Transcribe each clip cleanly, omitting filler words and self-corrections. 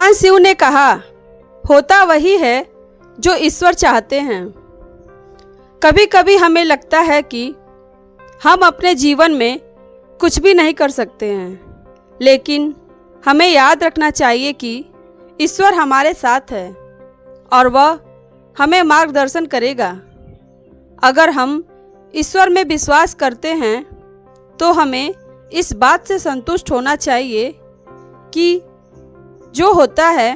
भगवान शिव ने कहा, होता वही है जो ईश्वर चाहते हैं। कभी कभी हमें लगता है कि हम अपने जीवन में कुछ भी नहीं कर सकते हैं, लेकिन हमें याद रखना चाहिए कि ईश्वर हमारे साथ है और वह हमें मार्गदर्शन करेगा। अगर हम ईश्वर में विश्वास करते हैं तो हमें इस बात से संतुष्ट होना चाहिए कि जो होता है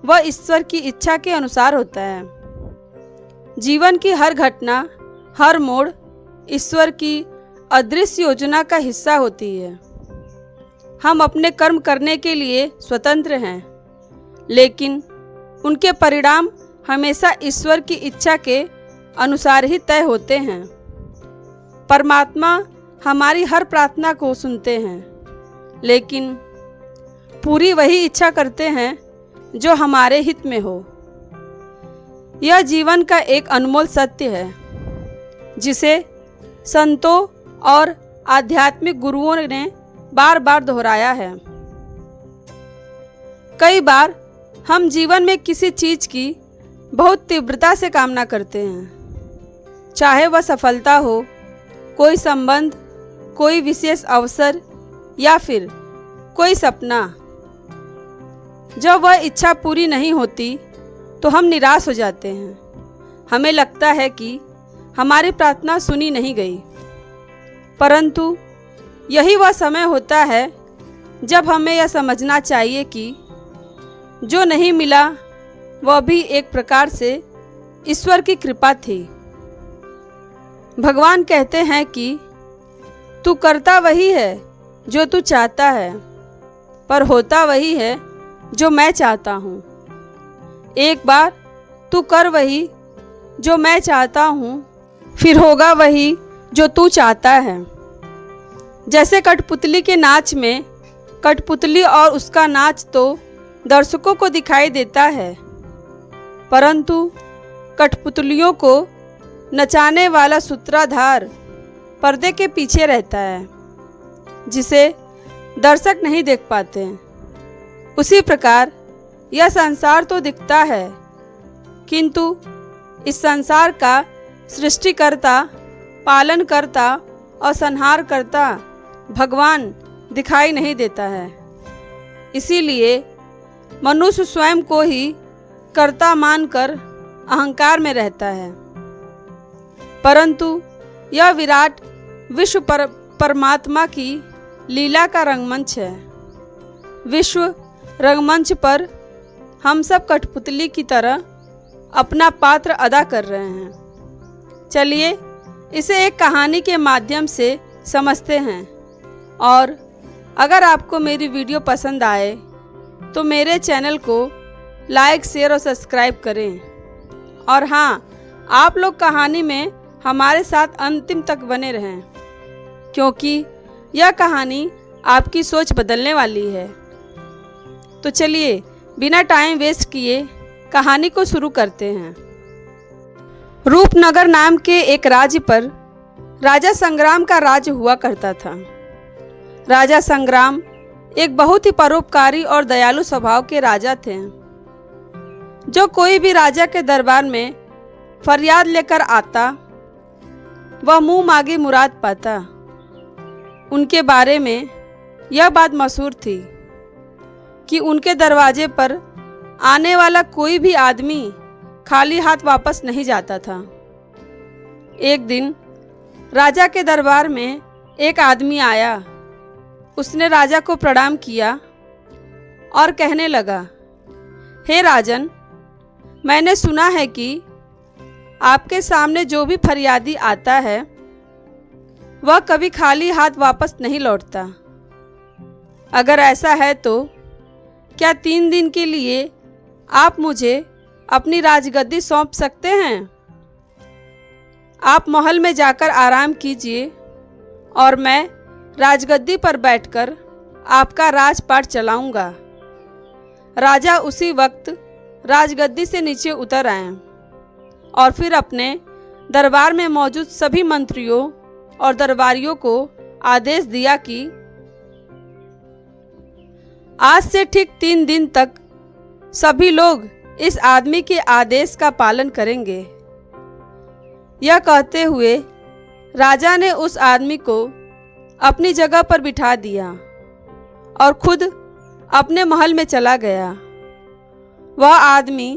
वह ईश्वर की इच्छा के अनुसार होता है। जीवन की हर घटना, हर मोड़ ईश्वर की अदृश्य योजना का हिस्सा होती है। हम अपने कर्म करने के लिए स्वतंत्र हैं, लेकिन उनके परिणाम हमेशा ईश्वर की इच्छा के अनुसार ही तय होते हैं। परमात्मा हमारी हर प्रार्थना को सुनते हैं, लेकिन पूरी वही इच्छा करते हैं जो हमारे हित में हो। यह जीवन का एक अनमोल सत्य है जिसे संतों और आध्यात्मिक गुरुओं ने बार बार दोहराया है। कई बार हम जीवन में किसी चीज की बहुत तीव्रता से कामना करते हैं, चाहे वह सफलता हो, कोई संबंध, कोई विशेष अवसर या फिर कोई सपना। जब वह इच्छा पूरी नहीं होती तो हम निराश हो जाते हैं। हमें लगता है कि हमारी प्रार्थना सुनी नहीं गई, परंतु यही वह समय होता है जब हमें यह समझना चाहिए कि जो नहीं मिला वह भी एक प्रकार से ईश्वर की कृपा थी। भगवान कहते हैं कि तू करता वही है जो तू चाहता है, पर होता वही है जो मैं चाहता हूँ। एक बार तू कर वही जो मैं चाहता हूँ, फिर होगा वही जो तू चाहता है। जैसे कठपुतली के नाच में कठपुतली और उसका नाच तो दर्शकों को दिखाई देता है, परंतु कठपुतलियों को नचाने वाला सूत्रधार पर्दे के पीछे रहता है, जिसे दर्शक नहीं देख पाते। उसी प्रकार यह संसार तो दिखता है, किंतु इस संसार का सृष्टिकर्ता, पालनकर्ता और संहारकर्ता भगवान दिखाई नहीं देता है। इसीलिए मनुष्य स्वयं को ही कर्ता मानकर अहंकार में रहता है, परंतु यह विराट विश्व परमात्मा की लीला का रंगमंच है। विश्व रंगमंच पर हम सब कठपुतली की तरह अपना पात्र अदा कर रहे हैं। चलिए इसे एक कहानी के माध्यम से समझते हैं, और अगर आपको मेरी वीडियो पसंद आए तो मेरे चैनल को लाइक, शेयर और सब्सक्राइब करें। और हाँ, आप लोग कहानी में हमारे साथ अंतिम तक बने रहें, क्योंकि यह कहानी आपकी सोच बदलने वाली है। तो चलिए बिना टाइम वेस्ट किए कहानी को शुरू करते हैं। रूपनगर नाम के एक राज्य पर राजा संग्राम का राज्य हुआ करता था। राजा संग्राम एक बहुत ही परोपकारी और दयालु स्वभाव के राजा थे। जो कोई भी राजा के दरबार में फरियाद लेकर आता, वह मुंह मांगी मुराद पाता। उनके बारे में यह बात मशहूर थी कि उनके दरवाजे पर आने वाला कोई भी आदमी खाली हाथ वापस नहीं जाता था। एक दिन राजा के दरबार में एक आदमी आया। उसने राजा को प्रणाम किया और कहने लगा, हे राजन, मैंने सुना है कि आपके सामने जो भी फरियादी आता है वह कभी खाली हाथ वापस नहीं लौटता। अगर ऐसा है तो क्या 3 दिन के लिए आप मुझे अपनी राजगद्दी सौंप सकते हैं? आप महल में जाकर आराम कीजिए और मैं राजगद्दी पर बैठकर आपका राजपाट चलाऊंगा। राजा उसी वक्त राजगद्दी से नीचे उतर आए और फिर अपने दरबार में मौजूद सभी मंत्रियों और दरबारियों को आदेश दिया कि आज से ठीक 3 दिन तक सभी लोग इस आदमी के आदेश का पालन करेंगे। यह कहते हुए राजा ने उस आदमी को अपनी जगह पर बिठा दिया और खुद अपने महल में चला गया। वह आदमी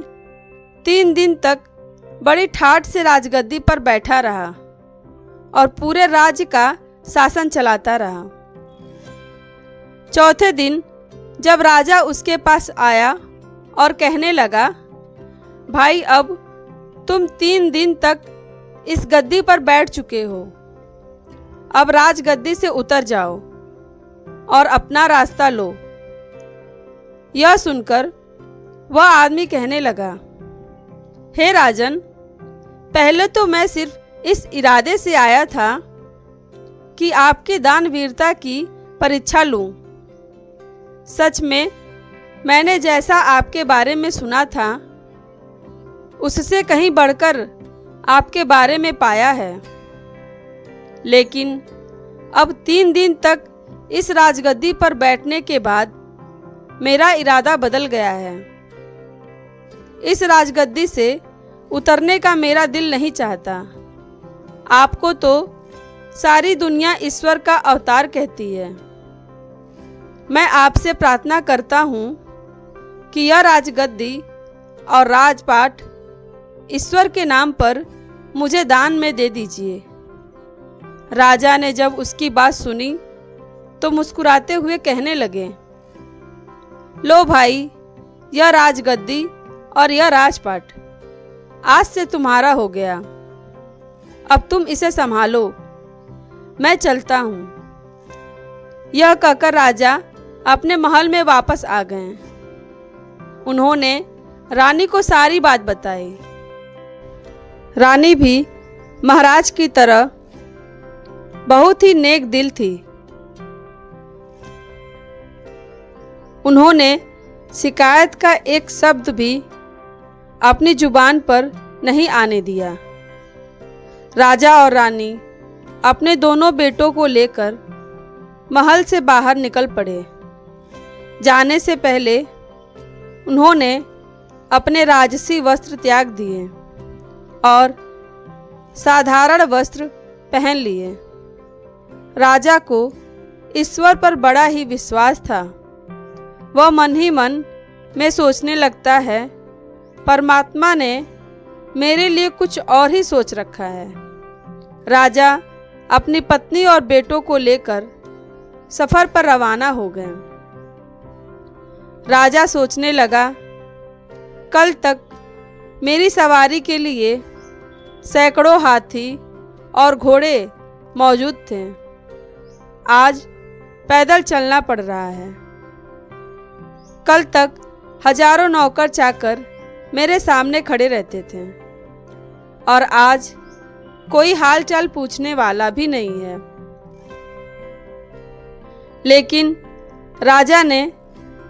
3 दिन तक बड़ी ठाठ से राजगद्दी पर बैठा रहा और पूरे राज्य का शासन चलाता रहा। चौथे दिन जब राजा उसके पास आया और कहने लगा, भाई अब तुम 3 दिन तक इस गद्दी पर बैठ चुके हो, अब राजगद्दी से उतर जाओ और अपना रास्ता लो। यह सुनकर वह आदमी कहने लगा, हे राजन, पहले तो मैं सिर्फ इस इरादे से आया था कि आपकी दानवीरता की परीक्षा लूं। सच में मैंने जैसा आपके बारे में सुना था उससे कहीं बढ़कर आपके बारे में पाया है, लेकिन अब 3 दिन तक इस राजगद्दी पर बैठने के बाद मेरा इरादा बदल गया है। इस राजगद्दी से उतरने का मेरा दिल नहीं चाहता। आपको तो सारी दुनिया ईश्वर का अवतार कहती है। मैं आपसे प्रार्थना करता हूँ कि यह राजगद्दी और राजपाट ईश्वर के नाम पर मुझे दान में दे दीजिए। राजा ने जब उसकी बात सुनी तो मुस्कुराते हुए कहने लगे, लो भाई, यह राजगद्दी और यह राजपाट आज से तुम्हारा हो गया। अब तुम इसे संभालो, मैं चलता हूँ। यह कहकर राजा अपने महल में वापस आ गए। उन्होंने रानी को सारी बात बताई। रानी भी महाराज की तरह बहुत ही नेक दिल थी। उन्होंने शिकायत का एक शब्द भी अपनी जुबान पर नहीं आने दिया। राजा और रानी अपने दोनों बेटों को लेकर महल से बाहर निकल पड़े। जाने से पहले उन्होंने अपने राजसी वस्त्र त्याग दिए और साधारण वस्त्र पहन लिए। राजा को ईश्वर पर बड़ा ही विश्वास था। वह मन ही मन में सोचने लगता है, परमात्मा ने मेरे लिए कुछ और ही सोच रखा है। राजा अपनी पत्नी और बेटों को लेकर सफर पर रवाना हो गए। राजा सोचने लगा, कल तक मेरी सवारी के लिए सैकड़ों हाथी और घोड़े मौजूद थे, आज पैदल चलना पड़ रहा है। कल तक हजारों नौकर चाकर मेरे सामने खड़े रहते थे और आज कोई हालचाल पूछने वाला भी नहीं है। लेकिन राजा ने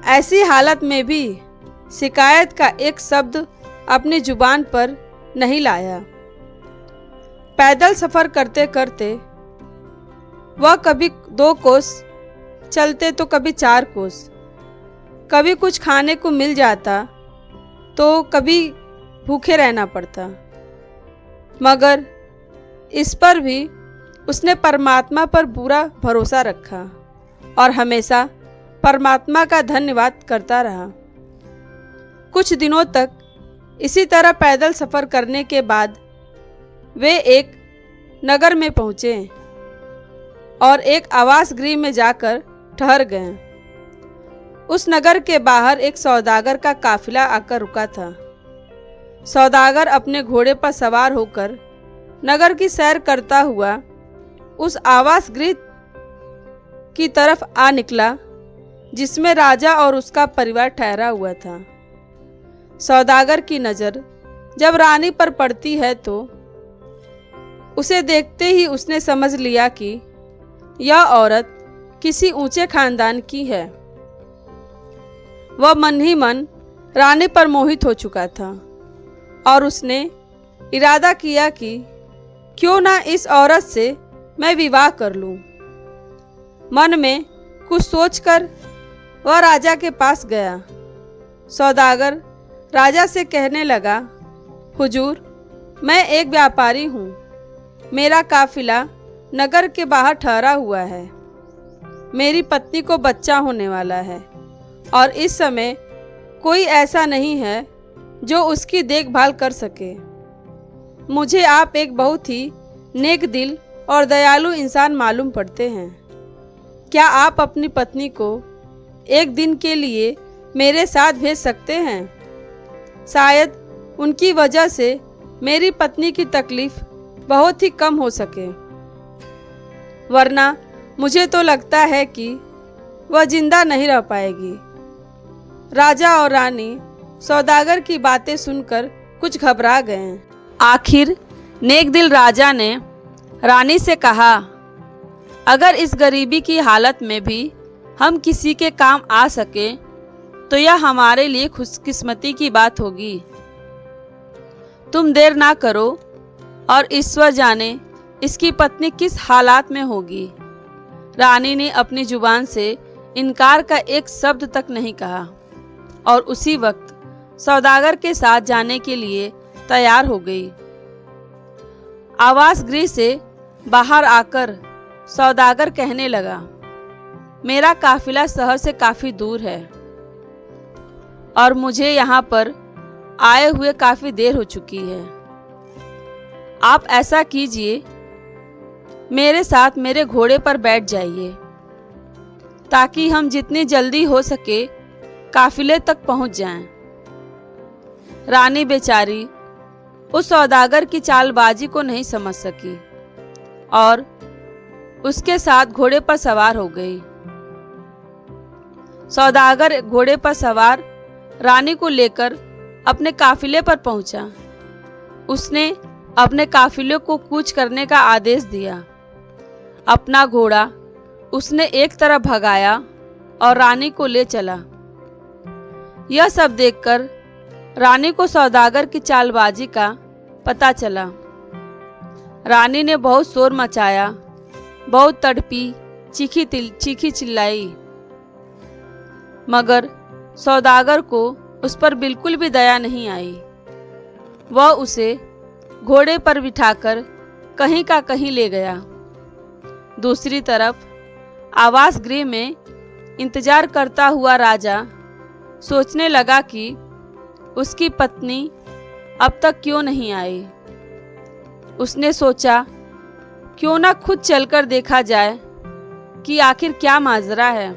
ऐसी हालत में भी शिकायत का एक शब्द अपनी जुबान पर नहीं लाया। पैदल सफर करते करते वह कभी 2 कोस चलते तो कभी 4 कोस। कभी कुछ खाने को मिल जाता तो कभी भूखे रहना पड़ता, मगर इस पर भी उसने परमात्मा पर पूरा भरोसा रखा और हमेशा परमात्मा का धन्यवाद करता रहा। कुछ दिनों तक इसी तरह पैदल सफ़र करने के बाद वे एक नगर में पहुँचे और एक आवास गृह में जाकर ठहर गए। उस नगर के बाहर एक सौदागर का काफिला आकर रुका था। सौदागर अपने घोड़े पर सवार होकर नगर की सैर करता हुआ उस आवास गृह की तरफ आ निकला जिसमें राजा और उसका परिवार ठहरा हुआ था। सौदागर की नज़र जब रानी पर पड़ती है तो उसे देखते ही उसने समझ लिया कि यह औरत किसी ऊंचे खानदान की है। वह मन ही मन रानी पर मोहित हो चुका था और उसने इरादा किया कि क्यों ना इस औरत से मैं विवाह कर लूं। मन में कुछ सोचकर वह राजा के पास गया सौदागर राजा से कहने लगा, हुजूर, मैं एक व्यापारी हूँ। मेरा काफिला नगर के बाहर ठहरा हुआ है। मेरी पत्नी को बच्चा होने वाला है और इस समय कोई ऐसा नहीं है जो उसकी देखभाल कर सके। मुझे आप एक बहुत ही नेक दिल और दयालु इंसान मालूम पड़ते हैं। क्या आप अपनी पत्नी को एक दिन के लिए मेरे साथ भेज सकते हैं? शायद उनकी वजह से मेरी पत्नी की तकलीफ बहुत ही कम हो सके, वरना मुझे तो लगता है कि वह जिंदा नहीं रह पाएगी। राजा और रानी सौदागर की बातें सुनकर कुछ घबरा गए। आखिर नेक दिल राजा ने रानी से कहा, अगर इस गरीबी की हालत में भी हम किसी के काम आ सके तो यह हमारे लिए खुशकिस्मती की बात होगी। तुम देर ना करो और ईश्वर जाने इसकी पत्नी किस हालात में होगी। रानी ने अपनी जुबान से इनकार का एक शब्द तक नहीं कहा और उसी वक्त सौदागर के साथ जाने के लिए तैयार हो गई। आवास गृह से बाहर आकर सौदागर कहने लगा, मेरा काफिला शहर से काफी दूर है और मुझे यहाँ पर आए हुए काफी देर हो चुकी है। आप ऐसा कीजिए, मेरे साथ मेरे घोड़े पर बैठ जाइए ताकि हम जितनी जल्दी हो सके काफिले तक पहुंच जाएं। रानी बेचारी उस सौदागर की चालबाजी को नहीं समझ सकी और उसके साथ घोड़े पर सवार हो गई। सौदागर घोड़े पर सवार रानी को लेकर अपने काफिले पर पहुंचा। उसने अपने काफिले को कूच करने का आदेश दिया। अपना घोड़ा उसने एक तरफ भगाया और रानी को ले चला। यह सब देखकर रानी को सौदागर की चालबाजी का पता चला। रानी ने बहुत शोर मचाया, बहुत तड़पी, चीखी चिल्लाई, मगर सौदागर को उस पर बिल्कुल भी दया नहीं आई। वह उसे घोड़े पर बिठाकर कहीं का कहीं ले गया। दूसरी तरफ आवास गृह में इंतजार करता हुआ राजा सोचने लगा कि उसकी पत्नी अब तक क्यों नहीं आई। उसने सोचा, क्यों ना खुद चलकर देखा जाए कि आखिर क्या माजरा है।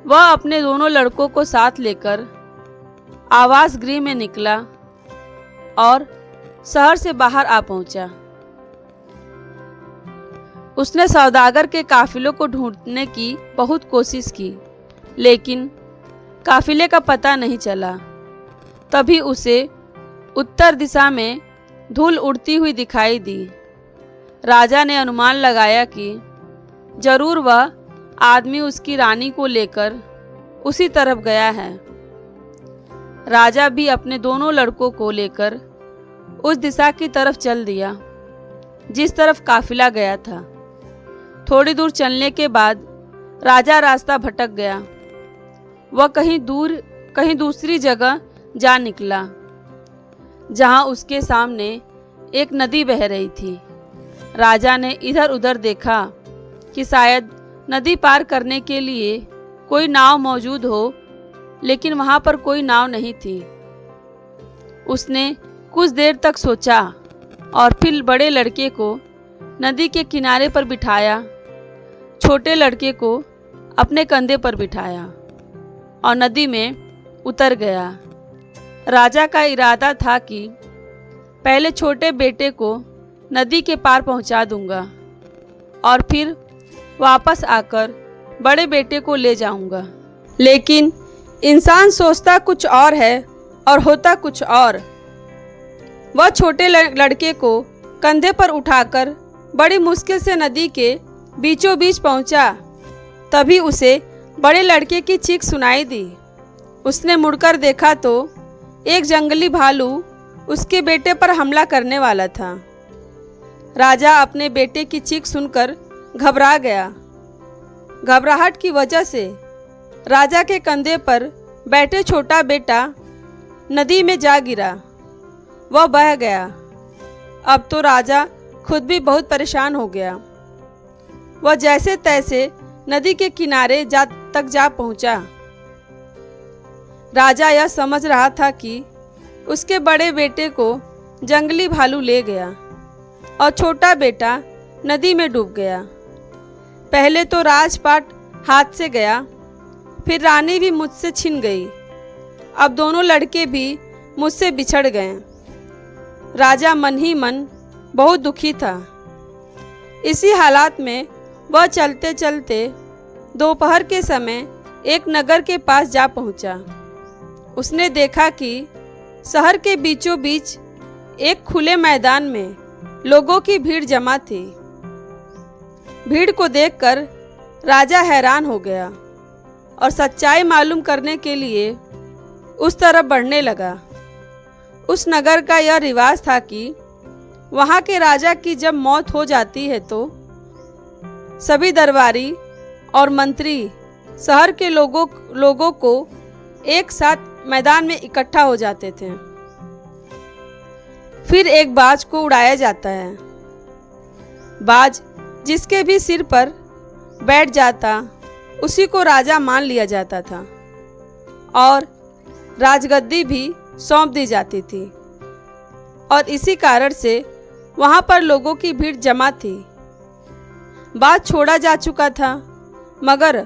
वह अपने दोनों लड़कों को साथ लेकर आवास गृह में निकला और शहर से बाहर आ पहुंचा। उसने सौदागर के काफिलों को ढूंढने की बहुत कोशिश की, लेकिन काफिले का पता नहीं चला। तभी उसे उत्तर दिशा में धूल उड़ती हुई दिखाई दी। राजा ने अनुमान लगाया कि जरूर वह आदमी उसकी रानी को लेकर उसी तरफ गया है। राजा भी अपने दोनों लड़कों को लेकर उस दिशा की तरफ चल दिया जिस तरफ काफिला गया था। थोड़ी दूर चलने के बाद राजा रास्ता भटक गया। वह कहीं दूसरी जगह जा निकला, जहां उसके सामने एक नदी बह रही थी। राजा ने इधर उधर देखा कि शायद नदी पार करने के लिए कोई नाव मौजूद हो, लेकिन वहां पर कोई नाव नहीं थी। उसने कुछ देर तक सोचा और फिर बड़े लड़के को नदी के किनारे पर बिठाया, छोटे लड़के को अपने कंधे पर बिठाया और नदी में उतर गया। राजा का इरादा था कि पहले छोटे बेटे को नदी के पार पहुंचा दूंगा और फिर वापस आकर बड़े बेटे को ले जाऊंगा। लेकिन इंसान सोचता कुछ और है और होता कुछ और। वह छोटे लड़के को कंधे पर उठाकर बड़ी मुश्किल से नदी के बीचों बीच पहुंचा। तभी उसे बड़े लड़के की चीख सुनाई दी। उसने मुड़कर देखा तो एक जंगली भालू उसके बेटे पर हमला करने वाला था। राजा अपने बेटे की चीख सुनकर घबरा गया। घबराहट की वजह से राजा के कंधे पर बैठे छोटा बेटा नदी में जा गिरा। वह बह गया। अब तो राजा खुद भी बहुत परेशान हो गया। वह जैसे तैसे नदी के किनारे तक जा पहुंचा। राजा यह समझ रहा था कि उसके बड़े बेटे को जंगली भालू ले गया और छोटा बेटा नदी में डूब गया। पहले तो राजपाट हाथ से गया, फिर रानी भी मुझसे छिन गई। अब दोनों लड़के भी मुझसे बिछड़ गए। राजा मन ही मन बहुत दुखी था। इसी हालात में वह चलते चलते दोपहर के समय एक नगर के पास जा पहुंचा। उसने देखा कि शहर के बीचों बीच एक खुले मैदान में लोगों की भीड़ जमा थी। भीड़ को देखकर राजा हैरान हो गया और सच्चाई मालूम करने के लिए उस तरफ बढ़ने लगा। उस नगर का यह रिवाज था कि वहाँ के राजा की जब मौत हो जाती है तो सभी दरबारी और मंत्री शहर के लोगों को एक साथ मैदान में इकट्ठा हो जाते थे। फिर एक बाज को उड़ाया जाता है। बाज जिसके भी सिर पर बैठ जाता उसी को राजा मान लिया जाता था और राजगद्दी भी सौंप दी जाती थी। और इसी कारण से वहाँ पर लोगों की भीड़ जमा थी। बाज छोड़ा जा चुका था, मगर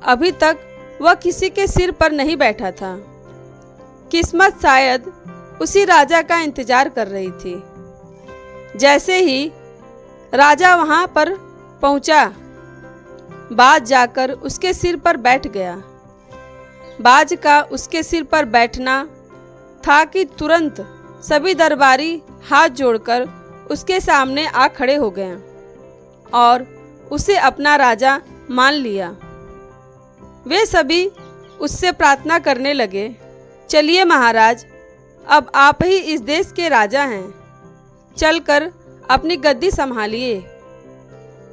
अभी तक वह किसी के सिर पर नहीं बैठा था। किस्मत शायद उसी राजा का इंतजार कर रही थी। जैसे ही राजा वहाँ पर पहुँचा, बाज जाकर उसके सिर पर बैठ गया। बाज का उसके सिर पर बैठना था कि तुरंत सभी दरबारी हाथ जोड़कर उसके सामने आ खड़े हो गए और उसे अपना राजा मान लिया। वे सभी उससे प्रार्थना करने लगे, चलिए महाराज, अब आप ही इस देश के राजा हैं, चलकर अपनी गद्दी संभालिए।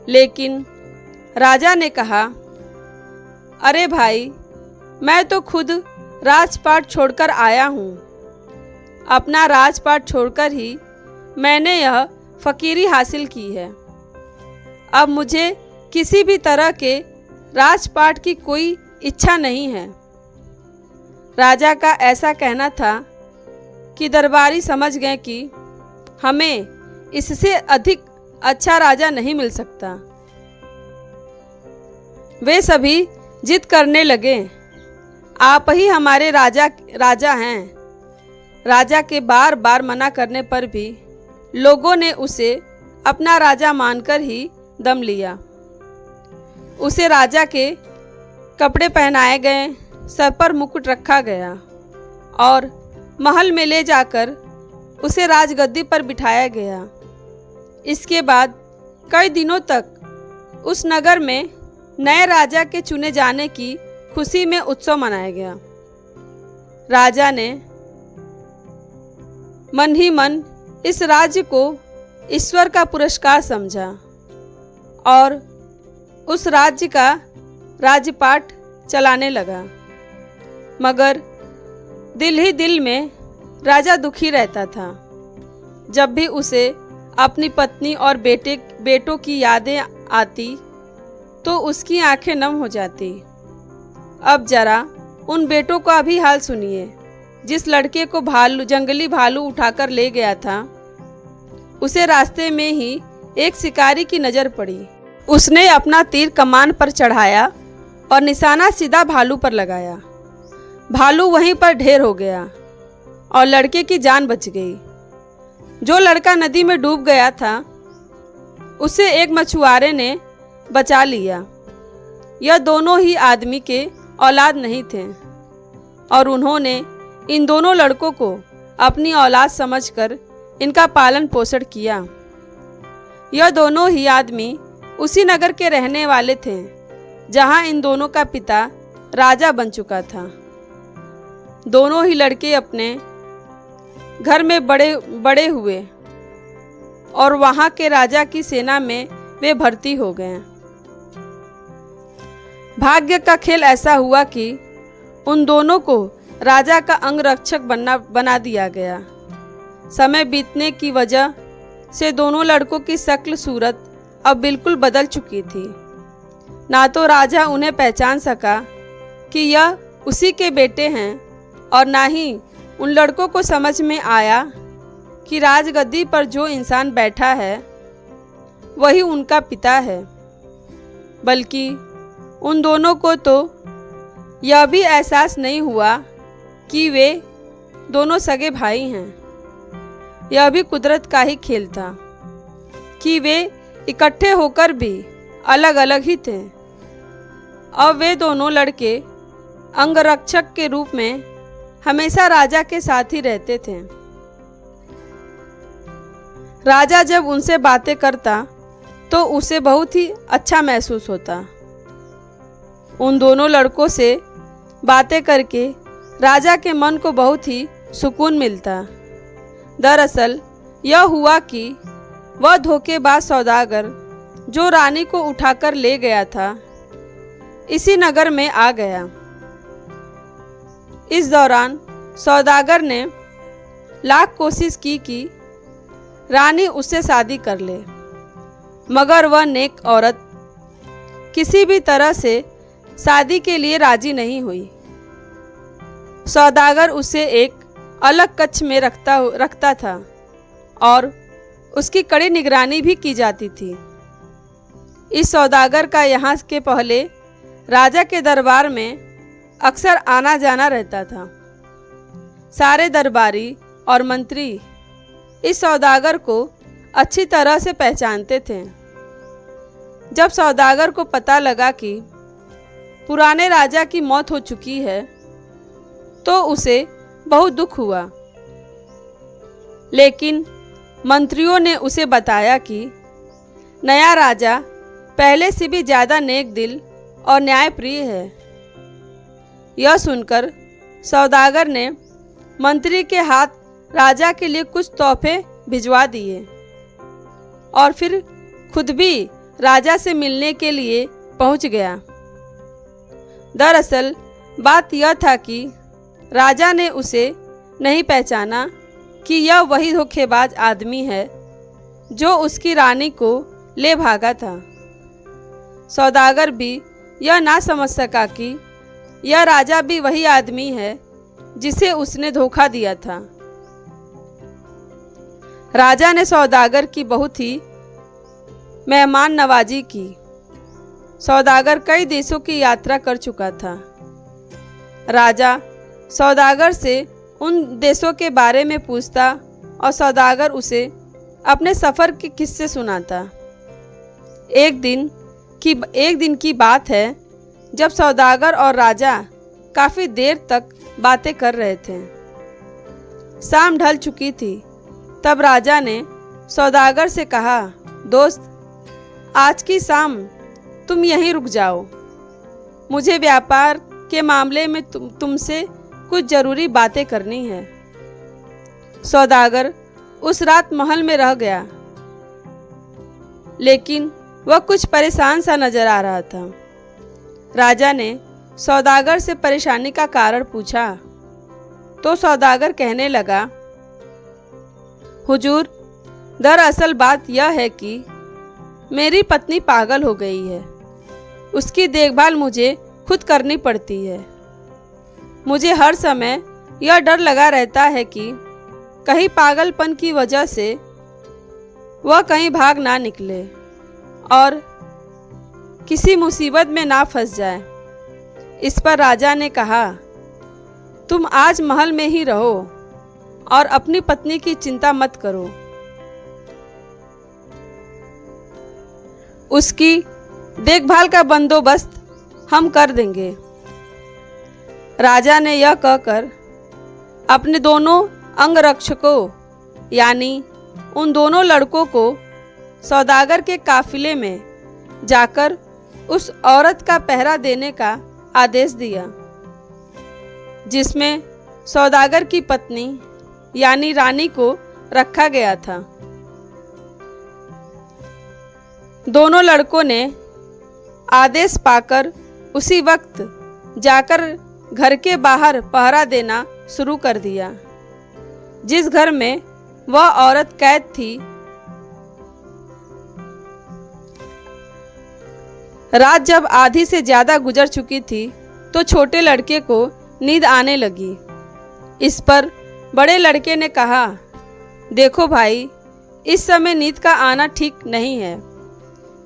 लेकिन राजा ने कहा, अरे भाई, मैं तो खुद राजपाट छोड़कर आया हूँ। अपना राजपाट छोड़कर ही मैंने यह फकीरी हासिल की है। अब मुझे किसी भी तरह के राजपाट की कोई इच्छा नहीं है। राजा का ऐसा कहना था कि दरबारी समझ गए कि हमें इससे अधिक अच्छा राजा नहीं मिल सकता। वे सभी जिद करने लगे, आप ही हमारे राजा हैं। राजा के बार बार मना करने पर भी लोगों ने उसे अपना राजा मानकर ही दम लिया। उसे राजा के कपड़े पहनाए गए, सर पर मुकुट रखा गया और महल में ले जाकर उसे राजगद्दी पर बिठाया गया। इसके बाद कई दिनों तक उस नगर में नए राजा के चुने जाने की खुशी में उत्सव मनाया गया। राजा ने मन ही मन इस राज्य को ईश्वर का पुरस्कार समझा और उस राज्य का राजपाट चलाने लगा। मगर दिल ही दिल में राजा दुखी रहता था। जब भी उसे अपनी पत्नी और बेटों की यादें आती तो उसकी आंखें नम हो जाती। अब जरा उन बेटों का भी हाल सुनिए। जिस लड़के को जंगली भालू उठाकर ले गया था, उसे रास्ते में ही एक शिकारी की नज़र पड़ी। उसने अपना तीर कमान पर चढ़ाया और निशाना सीधा भालू पर लगाया। भालू वहीं पर ढेर हो गया और लड़के की जान बच गई। जो लड़का नदी में डूब गया था, उसे एक मछुआरे ने बचा लिया। यह दोनों ही आदमी के औलाद नहीं थे और उन्होंने इन दोनों लड़कों को अपनी औलाद समझकर इनका पालन पोषण किया। यह दोनों ही आदमी उसी नगर के रहने वाले थे जहां इन दोनों का पिता राजा बन चुका था। दोनों ही लड़के अपने घर में बड़े हुए और वहां के राजा की सेना में वे भर्ती हो गए। भाग्य का खेल ऐसा हुआ कि उन दोनों को राजा का अंगरक्षक बना दिया गया। समय बीतने की वजह से दोनों लड़कों की शक्ल सूरत अब बिल्कुल बदल चुकी थी। ना तो राजा उन्हें पहचान सका कि यह उसी के बेटे हैं और ना ही उन लड़कों को समझ में आया कि राजगद्दी पर जो इंसान बैठा है वही उनका पिता है। बल्कि उन दोनों को तो यह भी एहसास नहीं हुआ कि वे दोनों सगे भाई हैं। यह भी कुदरत का ही खेल था कि वे इकट्ठे होकर भी अलग अलग ही थे। अब वे दोनों लड़के अंगरक्षक के रूप में हमेशा राजा के साथ ही रहते थे। राजा जब उनसे बातें करता तो उसे बहुत ही अच्छा महसूस होता। उन दोनों लड़कों से बातें करके राजा के मन को बहुत ही सुकून मिलता। दरअसल यह हुआ कि वह धोखेबाज सौदागर जो रानी को उठाकर ले गया था इसी नगर में आ गया। इस दौरान सौदागर ने लाख कोशिश की कि रानी उससे शादी कर ले, मगर वह नेक औरत किसी भी तरह से शादी के लिए राजी नहीं हुई। सौदागर उसे एक अलग कक्ष में रखता था और उसकी कड़ी निगरानी भी की जाती थी। इस सौदागर का यहाँ के पहले राजा के दरबार में अक्सर आना जाना रहता था। सारे दरबारी और मंत्री इस सौदागर को अच्छी तरह से पहचानते थे। जब सौदागर को पता लगा कि पुराने राजा की मौत हो चुकी है तो उसे बहुत दुख हुआ। लेकिन मंत्रियों ने उसे बताया कि नया राजा पहले से भी ज़्यादा नेक दिल और न्यायप्रिय है। यह सुनकर सौदागर ने मंत्री के हाथ राजा के लिए कुछ तोहफे भिजवा दिए और फिर खुद भी राजा से मिलने के लिए पहुंच गया। दरअसल बात यह था कि राजा ने उसे नहीं पहचाना कि यह वही धोखेबाज आदमी है जो उसकी रानी को ले भागा था। सौदागर भी यह ना समझ सका कि यह राजा भी वही आदमी है जिसे उसने धोखा दिया था। राजा ने सौदागर की बहुत ही मेहमान नवाजी की। सौदागर कई देशों की यात्रा कर चुका था। राजा सौदागर से उन देशों के बारे में पूछता और सौदागर उसे अपने सफ़र के किस्से सुनाता। एक दिन की बात है जब सौदागर और राजा काफ़ी देर तक बातें कर रहे थे। शाम ढल चुकी थी। तब राजा ने सौदागर से कहा, दोस्त, आज की शाम तुम यहीं रुक जाओ। मुझे व्यापार के मामले में तुमसे कुछ ज़रूरी बातें करनी है। सौदागर उस रात महल में रह गया, लेकिन वह कुछ परेशान सा नजर आ रहा था। राजा ने सौदागर से परेशानी का कारण पूछा तो सौदागर कहने लगा, हुजूर, दरअसल बात यह है कि मेरी पत्नी पागल हो गई है। उसकी देखभाल मुझे खुद करनी पड़ती है। मुझे हर समय यह डर लगा रहता है कि कहीं पागलपन की वजह से वह कहीं भाग ना निकले और किसी मुसीबत में ना फंस जाए। इस पर राजा ने कहा, तुम आज महल में ही रहो और अपनी पत्नी की चिंता मत करो। उसकी देखभाल का बंदोबस्त हम कर देंगे। राजा ने यह कहकर अपने दोनों अंगरक्षकों यानी उन दोनों लड़कों को सौदागर के काफिले में जाकर उस औरत का पहरा देने का आदेश दिया जिसमें सौदागर की पत्नी यानी रानी को रखा गया था। दोनों लड़कों ने आदेश पाकर उसी वक्त जाकर घर के बाहर पहरा देना शुरू कर दिया। जिस घर में वह औरत कैद थी, रात जब आधी से ज़्यादा गुजर चुकी थी तो छोटे लड़के को नींद आने लगी। इस पर बड़े लड़के ने कहा, देखो भाई, इस समय नींद का आना ठीक नहीं है।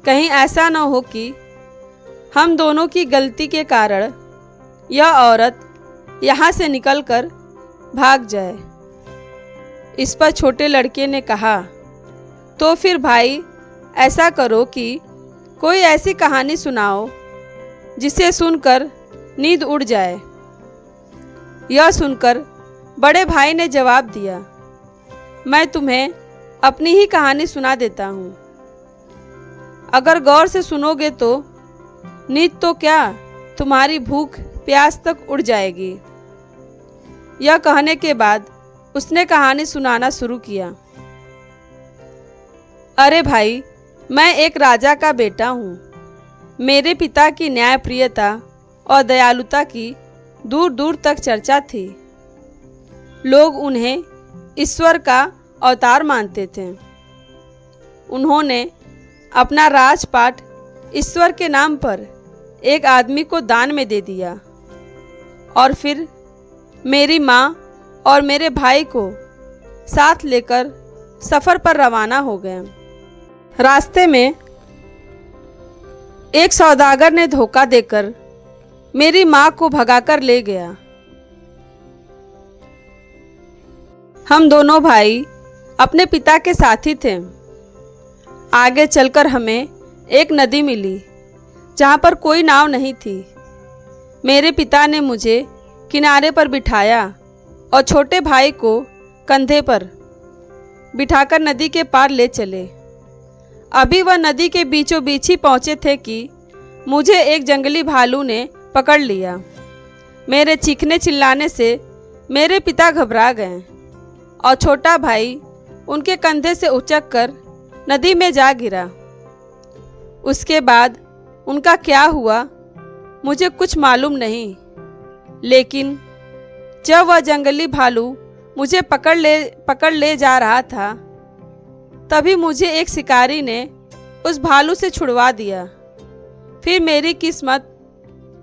कहीं ऐसा न हो कि हम दोनों की गलती के कारण यह औरत यहाँ से निकलकर भाग जाए। इस पर छोटे लड़के ने कहा, तो फिर भाई ऐसा करो कि कोई ऐसी कहानी सुनाओ जिसे सुनकर नींद उड़ जाए। यह सुनकर बड़े भाई ने जवाब दिया, मैं तुम्हें अपनी ही कहानी सुना देता हूँ। अगर गौर से सुनोगे तो नींद तो क्या, तुम्हारी भूख प्यास तक उड़ जाएगी। यह कहने के बाद उसने कहानी सुनाना शुरू किया। अरे भाई, मैं एक राजा का बेटा हूँ। मेरे पिता की न्यायप्रियता और दयालुता की दूर दूर तक चर्चा थी। लोग उन्हें ईश्वर का अवतार मानते थे। उन्होंने अपना राजपाट ईश्वर के नाम पर एक आदमी को दान में दे दिया और फिर मेरी माँ और मेरे भाई को साथ लेकर सफ़र पर रवाना हो गए। रास्ते में एक सौदागर ने धोखा देकर मेरी माँ को भगाकर ले गया। हम दोनों भाई अपने पिता के साथी थे। आगे चलकर हमें एक नदी मिली जहाँ पर कोई नाव नहीं थी। मेरे पिता ने मुझे किनारे पर बिठाया और छोटे भाई को कंधे पर बिठाकर नदी के पार ले चले। अभी वह नदी के बीचों बीच ही पहुँचे थे कि मुझे एक जंगली भालू ने पकड़ लिया। मेरे चीखने चिल्लाने से मेरे पिता घबरा गए और छोटा भाई उनके कंधे से उचक कर नदी में जा गिरा। उसके बाद उनका क्या हुआ मुझे कुछ मालूम नहीं, लेकिन जब वह जंगली भालू मुझे पकड़ ले जा रहा था, तभी मुझे एक शिकारी ने उस भालू से छुड़वा दिया। फिर मेरी किस्मत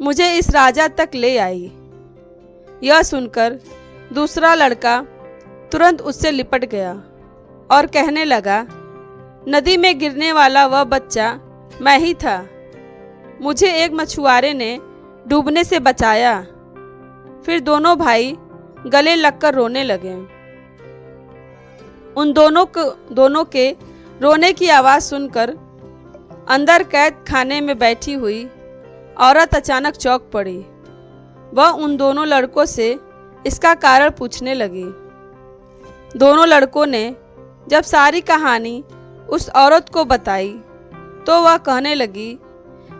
मुझे इस राजा तक ले आई। यह सुनकर दूसरा लड़का तुरंत उससे लिपट गया और कहने लगा, नदी में गिरने वाला वह बच्चा मैं ही था। मुझे एक मछुआरे ने डूबने से बचाया। फिर दोनों भाई गले लगकर रोने लगे। उन दोनों के रोने की आवाज़ सुनकर अंदर कैद खाने में बैठी हुई औरत अचानक चौंक पड़ी। वह उन दोनों लड़कों से इसका कारण पूछने लगी। दोनों लड़कों ने जब सारी कहानी उस औरत को बताई तो वह कहने लगी,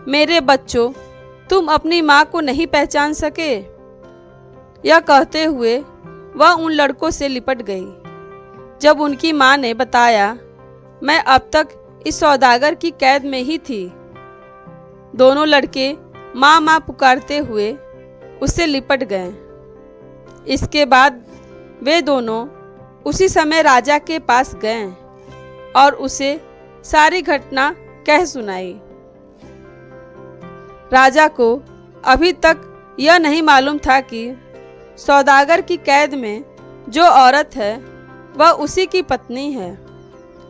मेरे बच्चों, तुम अपनी माँ को नहीं पहचान सके। यह कहते हुए वह उन लड़कों से लिपट गई। जब उनकी माँ ने बताया, मैं अब तक इस सौदागर की कैद में ही थी। दोनों लड़के माँ माँ पुकारते हुए उससे लिपट गए। इसके बाद वे दोनों उसी समय राजा के पास गए और उसे सारी घटना कह सुनाई। राजा को अभी तक यह नहीं मालूम था कि सौदागर की कैद में जो औरत है वह उसी की पत्नी है,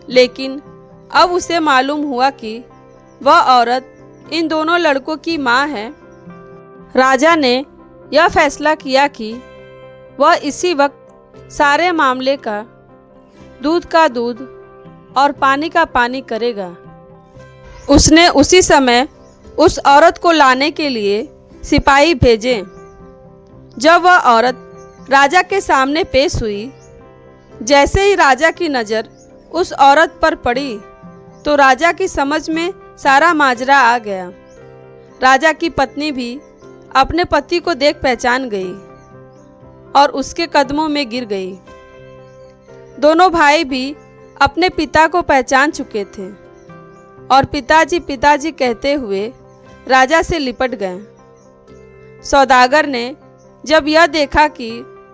लेकिन अब उसे मालूम हुआ कि वह औरत इन दोनों लड़कों की माँ है। राजा ने यह फैसला किया कि वह इसी वक्त सारे मामले का दूध का दूध और पानी का पानी करेगा। उसने उसी समय उस औरत को लाने के लिए सिपाही भेजे। जब वह औरत राजा के सामने पेश हुई, जैसे ही राजा की नज़र उस औरत पर पड़ी तो राजा की समझ में सारा माजरा आ गया। राजा की पत्नी भी अपने पति को देख पहचान गई और उसके कदमों में गिर गई। दोनों भाई भी अपने पिता को पहचान चुके थे और पिताजी पिताजी कहते हुए राजा से लिपट गए। सौदागर ने जब यह देखा कि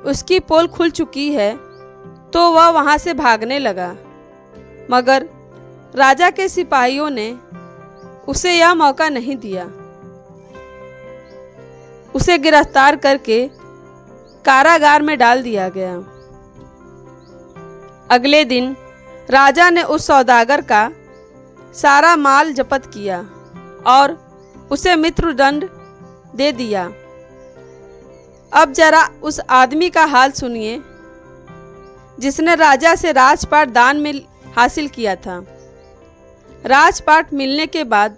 उसकी पोल खुल चुकी है तो वह वहां से भागने लगा, मगर राजा के सिपाहियों ने उसे यह मौका नहीं दिया। उसे गिरफ्तार करके कारागार में डाल दिया गया। अगले दिन राजा ने उस सौदागर का सारा माल जब्त किया और उसे मृत्युदंड दे दिया। अब जरा उस आदमी का हाल सुनिए जिसने राजा से राजपाट दान में हासिल किया था। राजपाट मिलने के बाद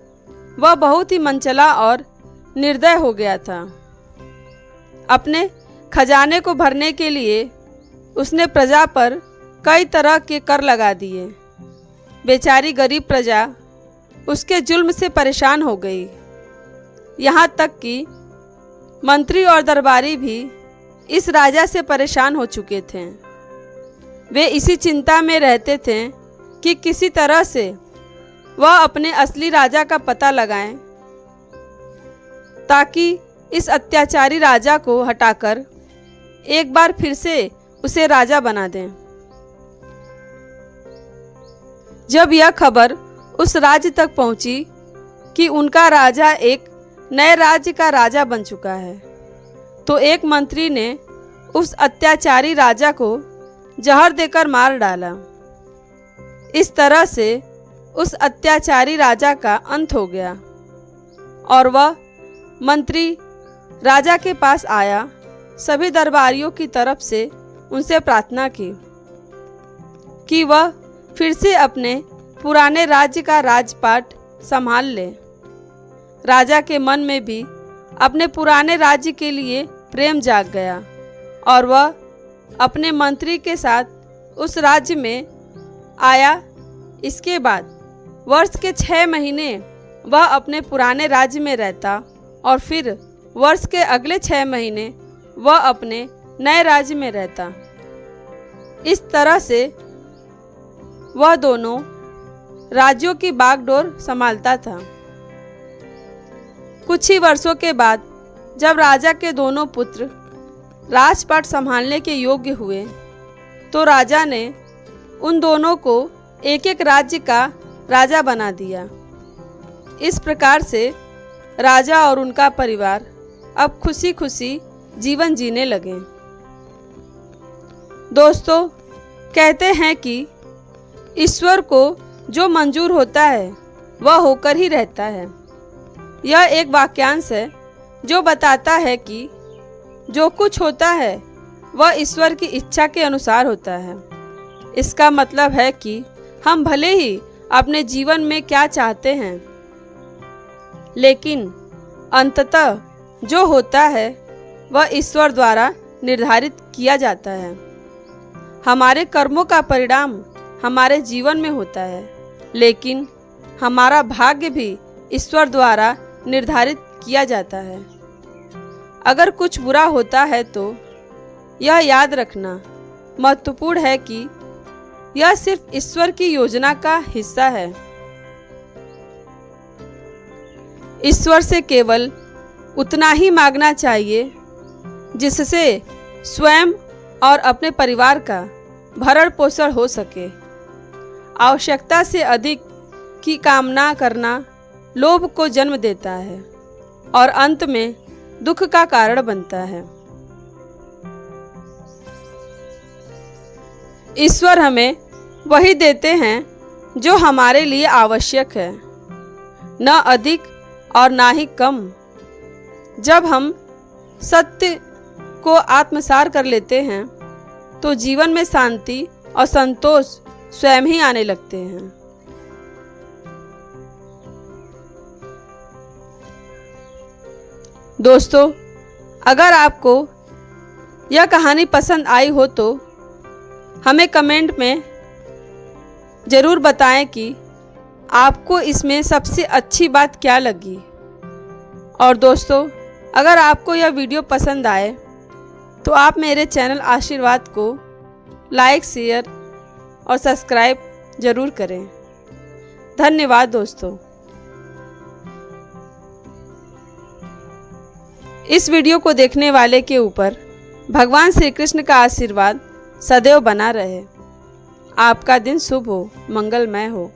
वह बहुत ही मनचला और निर्दय हो गया था। अपने खजाने को भरने के लिए उसने प्रजा पर कई तरह के कर लगा दिए। बेचारी गरीब प्रजा उसके जुल्म से परेशान हो गई। यहाँ तक कि मंत्री और दरबारी भी इस राजा से परेशान हो चुके थे। वे इसी चिंता में रहते थे कि किसी तरह से वह अपने असली राजा का पता लगाएं, ताकि इस अत्याचारी राजा को हटाकर एक बार फिर से उसे राजा बना दें। जब यह खबर उस राज्य तक पहुंची कि उनका राजा एक नए राज्य का राजा बन चुका है, तो एक मंत्री ने उस अत्याचारी राजा को जहर देकर मार डाला। इस तरह से उस अत्याचारी राजा का अंत हो गया और वह मंत्री राजा के पास आया। सभी दरबारियों की तरफ से उनसे प्रार्थना की कि वह फिर से अपने पुराने राज्य का राजपाट संभाल ले। राजा के मन में भी अपने पुराने राज्य के लिए प्रेम जाग गया और वह अपने मंत्री के साथ उस राज्य में आया। इसके बाद वर्ष के 6 महीने वह अपने पुराने राज्य में रहता और फिर वर्ष के अगले 6 महीने वह अपने नए राज्य में रहता। इस तरह से वह दोनों राज्यों की बागडोर संभालता था। कुछ ही वर्षों के बाद जब राजा के दोनों पुत्र राजपाट संभालने के योग्य हुए, तो राजा ने उन दोनों को एक एक राज्य का राजा बना दिया। इस प्रकार से राजा और उनका परिवार अब खुशी खुशी जीवन जीने लगे। दोस्तों, कहते हैं कि ईश्वर को जो मंजूर होता है वह होकर ही रहता है। यह एक वाक्यांश है जो बताता है कि जो कुछ होता है वह ईश्वर की इच्छा के अनुसार होता है। इसका मतलब है कि हम भले ही अपने जीवन में क्या चाहते हैं, लेकिन अंततः जो होता है वह ईश्वर द्वारा निर्धारित किया जाता है। हमारे कर्मों का परिणाम हमारे जीवन में होता है, लेकिन हमारा भाग्य भी ईश्वर द्वारा निर्धारित किया जाता है। अगर कुछ बुरा होता है तो यह याद रखना महत्वपूर्ण है कि यह सिर्फ ईश्वर की योजना का हिस्सा है। ईश्वर से केवल उतना ही मांगना चाहिए जिससे स्वयं और अपने परिवार का भरण पोषण हो सके। आवश्यकता से अधिक की कामना करना लोभ को जन्म देता है और अंत में दुख का कारण बनता है। ईश्वर हमें वही देते हैं जो हमारे लिए आवश्यक है, न अधिक और ना ही कम। जब हम सत्य को आत्मसात कर लेते हैं तो जीवन में शांति और संतोष स्वयं ही आने लगते हैं। दोस्तों, अगर आपको यह कहानी पसंद आई हो तो हमें कमेंट में ज़रूर बताएं कि आपको इसमें सबसे अच्छी बात क्या लगी। और दोस्तों, अगर आपको यह वीडियो पसंद आए तो आप मेरे चैनल आशीर्वाद को लाइक, शेयर और सब्सक्राइब ज़रूर करें। धन्यवाद दोस्तों। इस वीडियो को देखने वाले के ऊपर भगवान श्री कृष्ण का आशीर्वाद सदैव बना रहे। आपका दिन शुभ हो, मंगलमय हो।